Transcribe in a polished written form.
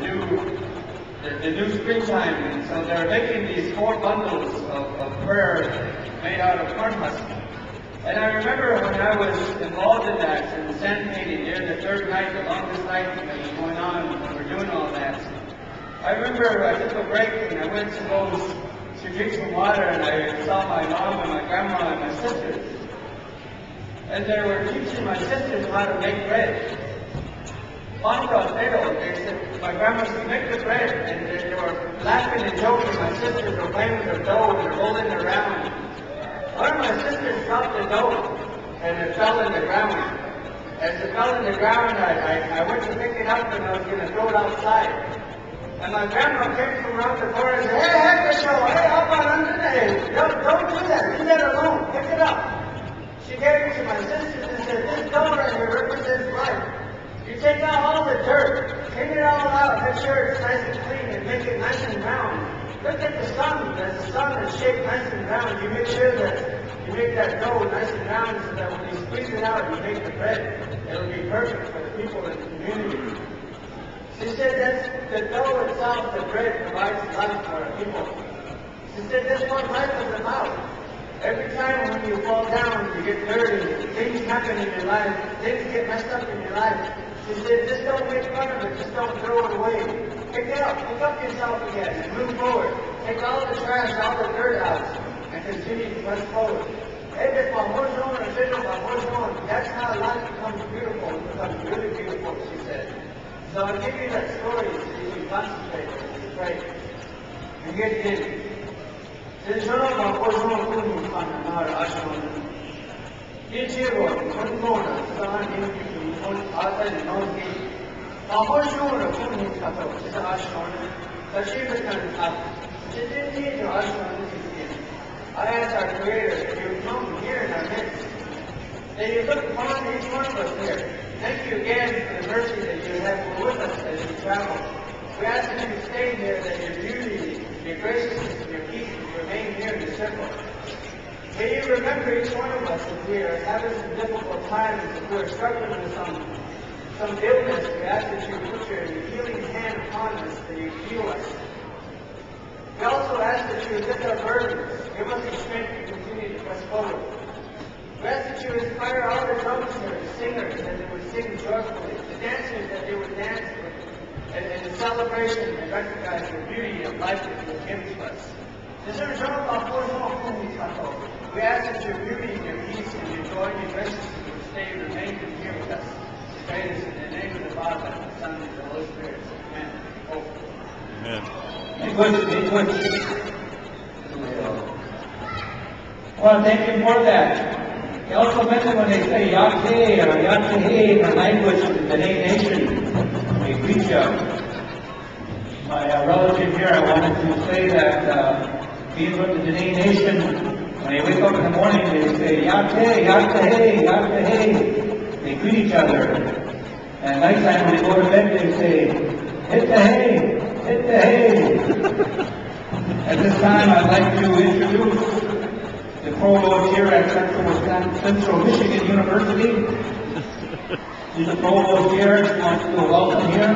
the new springtime, and so they're making these 4 bundles of prayer made out of corn husks. And I remember when I was involved in that, in the sand painting, near the 3rd night, the longest night that was going on when we were doing all that. I remember I took a break and I went to go to drink some water, and I saw my mom and my grandma and my sisters. And they were teaching my sisters how to make bread. They said, my grandma said, make the bread. And they were laughing and joking. My sisters were playing with the dough and they're rolling it around. One of my sisters dropped the dough and it fell in the ground. As it fell in the ground, I went to pick it up and I was going to throw it outside. And my grandma came from around the corner and said, hey, Hector, hey, how about under the hay? Don't do that. Leave that alone. Pick it up. She gave it to my sisters and said, this dough right here represents life. You take out all the dirt, clean it all out, make sure it's nice and clean, and make it nice and round. Look at the sun, as the sun is shaped nice and round. You make sure that you make that dough nice and round so that when you squeeze it out, you make the bread. It'll be perfect for the people in the community. She said that's the dough itself, the bread, provides life for our people. She said that's what life is about. Every time when you fall down, you get dirty, things happen in your life, things get messed up in your life. She said, just don't make fun of it, just don't throw it away. Pick it up, pick up yourself again, and move forward. Take all the trash, all the dirt out, and continue to press forward. That's how life becomes beautiful, it becomes really beautiful, she said. So I'll give you that story so you can concentrate and you pray. And get in. Sensono Bapono Kuni Panamar Ashman. Ichiro, Kunmona, Sani, Ata, Nogi, Baposhura Kuni Kato, is Ashman, Tashibakan up. She didn't need to Ashman is in. I asked our Creator if you come here in our midst. That you look upon each one of us here. Thank you again for the mercy that you have with us as we travel. We ask that you stay here, that your beauty, your graciousness, and your peace remain here in the circle. May you remember each one of us if we are having some difficult times, if we are struggling with some illness. We ask that you put your healing hand upon us, that you heal us. We also ask that you lift our burdens, give us the strength to continue to press forward. We ask that you inspire all the drummers, singers, that they would sing joyfully, the dancers, that they would dance with, and the celebration and recognize the beauty of life that you have given to us. We ask that your beauty, your peace, and your joy, and your graciousness would stay and remain here with us. We pray this in the name of the Father, and the Son, and the Holy Spirit. Amen. Oh. Amen. Well, thank you for that. He also mentioned when they say Yate or Yatehe in the language of the Dene Nation, they greet you. My relative here, I wanted to say that being from the Dene Nation, when they wake up in the morning, they say Yate, Yatehe, Yatehe. They greet each other. And nighttime when they go to bed, they say, hit the hay, hit the hay. At this time, I'd like to introduce the provost here at Central Michigan University. He's the provost here. He wants to do a welcome here.